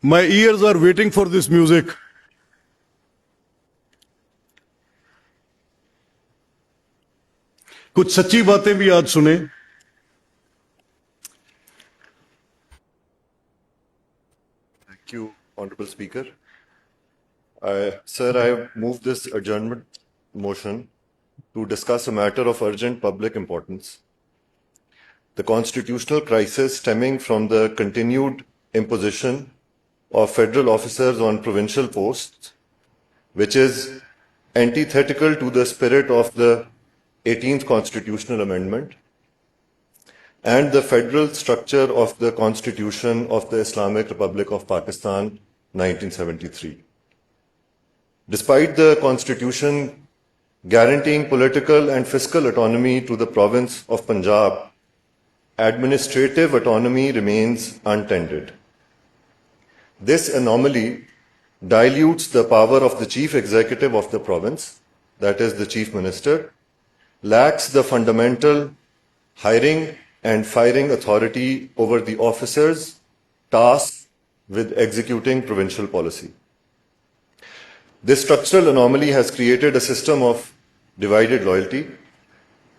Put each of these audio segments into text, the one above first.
My ears are waiting for this music. कुछ सच्ची बातें भी आज सुने. Thank you, Honorable Speaker. Sir, I have moved this adjournment motion to discuss a matter of urgent public importance. The constitutional crisis stemming from the continued imposition of federal officers on provincial posts, which is antithetical to the spirit of the 18th Constitutional Amendment and the federal structure of the Constitution of the Islamic Republic of Pakistan, 1973. Despite the Constitution guaranteeing political and fiscal autonomy to the province of Punjab, administrative autonomy remains untended. This anomaly dilutes the power of the chief executive of the province, that is the chief minister, lacks the fundamental hiring and firing authority over the officers tasked with executing provincial policy. This structural anomaly has created a system of divided loyalty,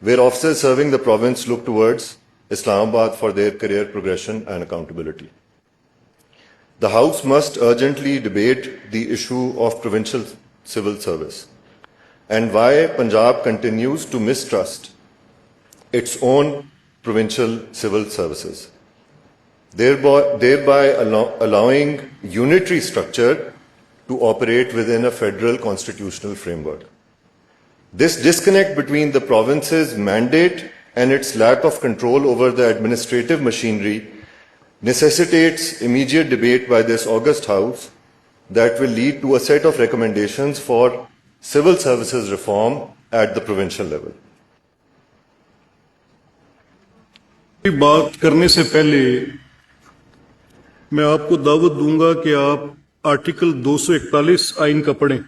where officers serving the province look towards Islamabad for their career progression and accountability. The House must urgently debate the issue of provincial civil service and why Punjab continues to mistrust its own provincial civil services, thereby allowing unitary structure to operate within a federal constitutional framework. This disconnect between the province's mandate and its lack of control over the administrative machinery necessitates immediate debate by this august House that will lead to a set of recommendations for civil services reform at the provincial level. बात करने से पहले मैं आपको दावत दूंगा कि आप आर्टिकल 241 आइन का पढ़ें.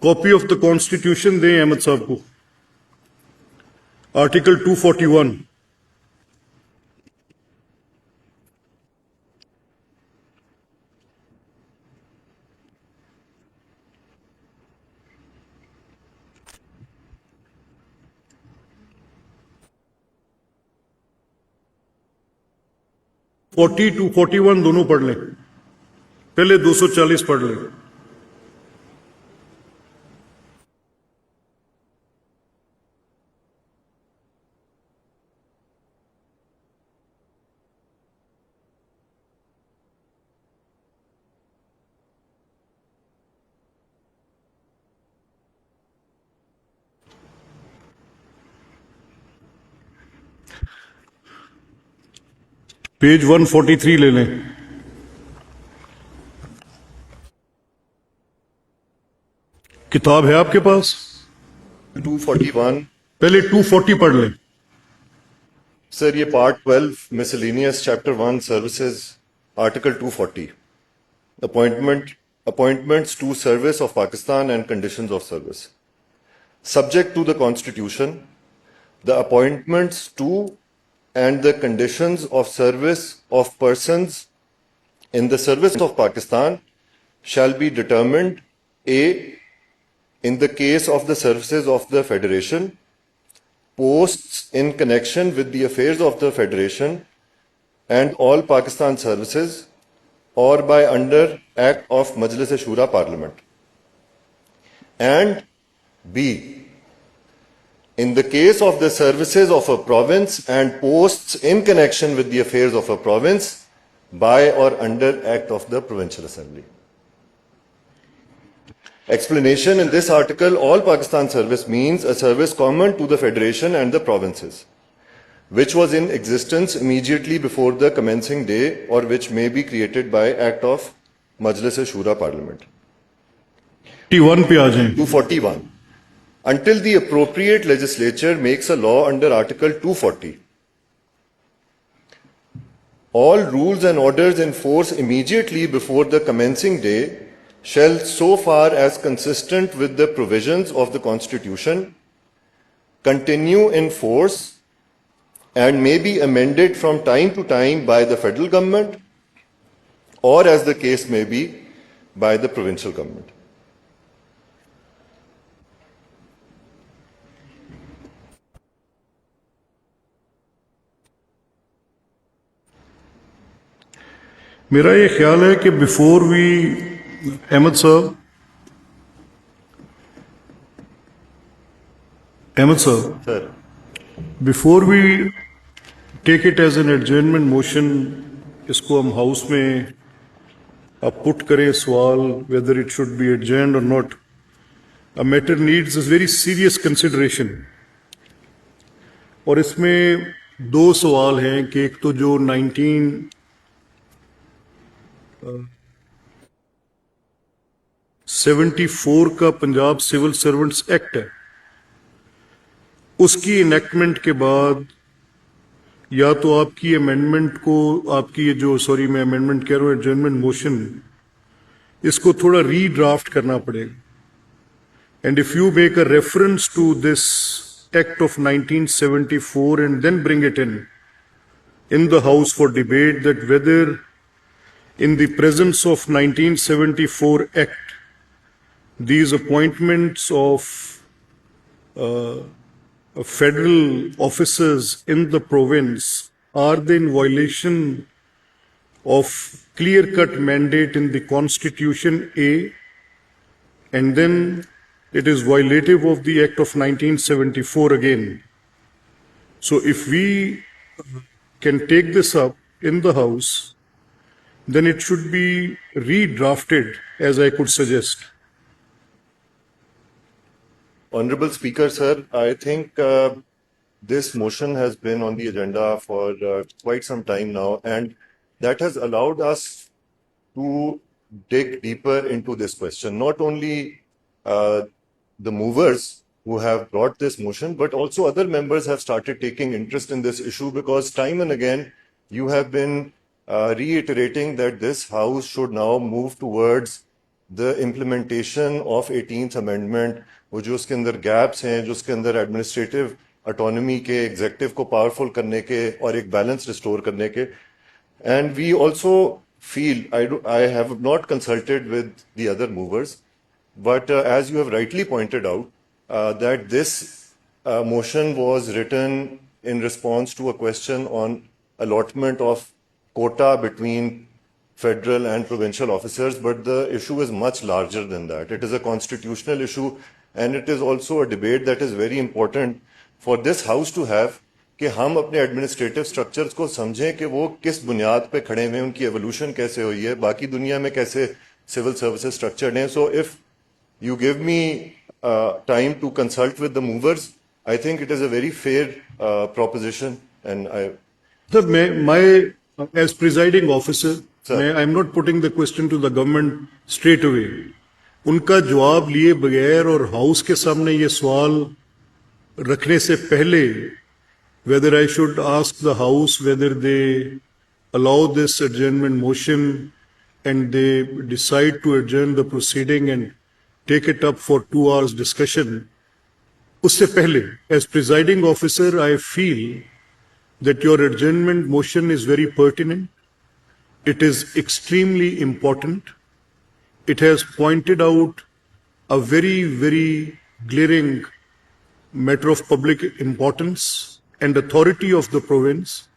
कॉपी ऑफ द कॉन्स्टिट्यूशन दें अहमद साहब को. आर्टिकल 241. फोर्टी टू 41 दोनों पढ़ लें. पहले 240 पढ़ लें. पेज 143 ले लें. किताब है आपके पास? 241. पहले 240 पढ़ लें. Sir, ये part 12 miscellaneous chapter 1 services article 240 appointments to service of Pakistan and conditions of service. Subject to the constitution, the appointments to and the conditions of service of persons in the service of Pakistan shall be determined a. in the case of the services of the Federation, posts in connection with the affairs of the Federation and all Pakistan services, or by under Act of Majlis-e-Shura Parliament. And B. in the case of the services of a province and posts in connection with the affairs of a province by or under Act of the Provincial Assembly. Explanation: in this article, all Pakistan service means a service common to the Federation and the provinces, which was in existence immediately before the commencing day or which may be created by Act of Majlis-e-Shura Parliament. 241 पे आ जाएं. 241. Until the appropriate legislature makes a law under Article 240, all rules and orders in force immediately before the commencing day shall, so far as consistent with the provisions of the Constitution, continue in force and may be amended from time to time by the federal government or as the case may be, by the provincial government. मेरा ये ख्याल है कि before we Ahmad साहब Sir, before we take it as an adjournment motion, इसको हम house में अब पुट करें सवाल whether it should be adjourned or not, a matter needs a very serious consideration. और इसमें दो सवाल हैं कि एक तो जो 1974 का पंजाब सिविल सर्वेंट्स एक्ट है, उसकी इनेक्टमेंट के बाद या तो आपकी अमेंडमेंट को, आपकी ये जो, सॉरी मैं अमेंडमेंट कह रहा हूँ, एडजर्नमेंट मोशन, इसको थोड़ा रीड्राफ्ट करना पड़ेगा। And if you make a reference to this act of 1974 and then bring it in the house for debate, that whether in the presence of 1974 Act, these appointments of federal officers in the province are they in violation of clear-cut mandate in the Constitution A, and then it is violative of the Act of 1974 again. So if we can take this up in the House, then it should be redrafted, as I could suggest. Honorable Speaker, sir, I think this motion has been on the agenda for quite some time now, and that has allowed us to dig deeper into this question. Not only the movers who have brought this motion, but also other members have started taking interest in this issue, because time and again you have been reiterating that this House should now move towards the implementation of 18th Amendment, वो जो उसके अंदर gaps हैं, जो उसके अंदर administrative autonomy के, executive को powerful करने के और एक balance restore करने के. And we also feel, I have not consulted with the other movers, but as you have rightly pointed out, that this motion was written in response to a question on allotment of quota between federal and provincial officers, but the issue is much larger than that. It is a constitutional issue, and it is also a debate that is very important for this House to have, कि हम अपने administrative structures को समझें कि वो किस बुनियाद पे खड़े हुए हैं, उनकी एवोल्यूशन कैसे हुई है, बाकी दुनिया में कैसे सिविल सर्विसेज स्ट्रक्चर्ड हैं. So if you give me time to consult with the movers, I think it is a very fair proposition, and Sir, as presiding officer, Sir. I'm not putting the question to the government straight away. उनका जवाब लिए बगैर और house के सामने ये सवाल रखने से पहले, whether I should ask the House whether they allow this adjournment motion and they decide to adjourn the proceeding and take it up for 2 hours discussion. उससे पहले, as presiding officer, I feel that your adjournment motion is very pertinent. It is extremely important. It has pointed out a very, very glaring matter of public importance and authority of the province.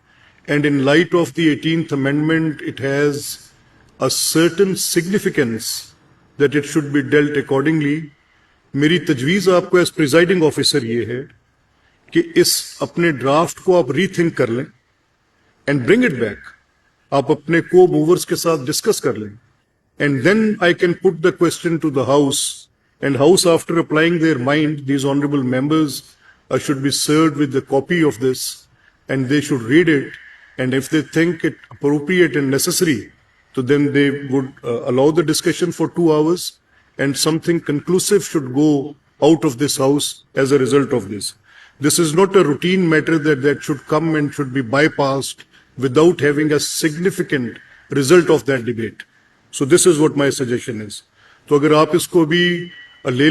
And in light of the 18th Amendment, it has a certain significance that it should be dealt accordingly. मेरी तजवीज़ आपको as presiding officer ये है कि इस अपने draft को आप रीथिंक कर लें एंड ब्रिंग इट बैक. आप अपने को मूवर्स के साथ डिस्कस कर लें, and then I can put the question to the house, and house after applying their mind, these honourable members should be served with the copy of this, and they should read it, and if they think it appropriate and necessary, so then they would allow the discussion for 2 hours, and something conclusive should go out of this House as a result of this. This is not a routine matter that should come and should be bypassed without having a significant result of that debate. So this is what my suggestion is. तो अगर आप इसको भी ले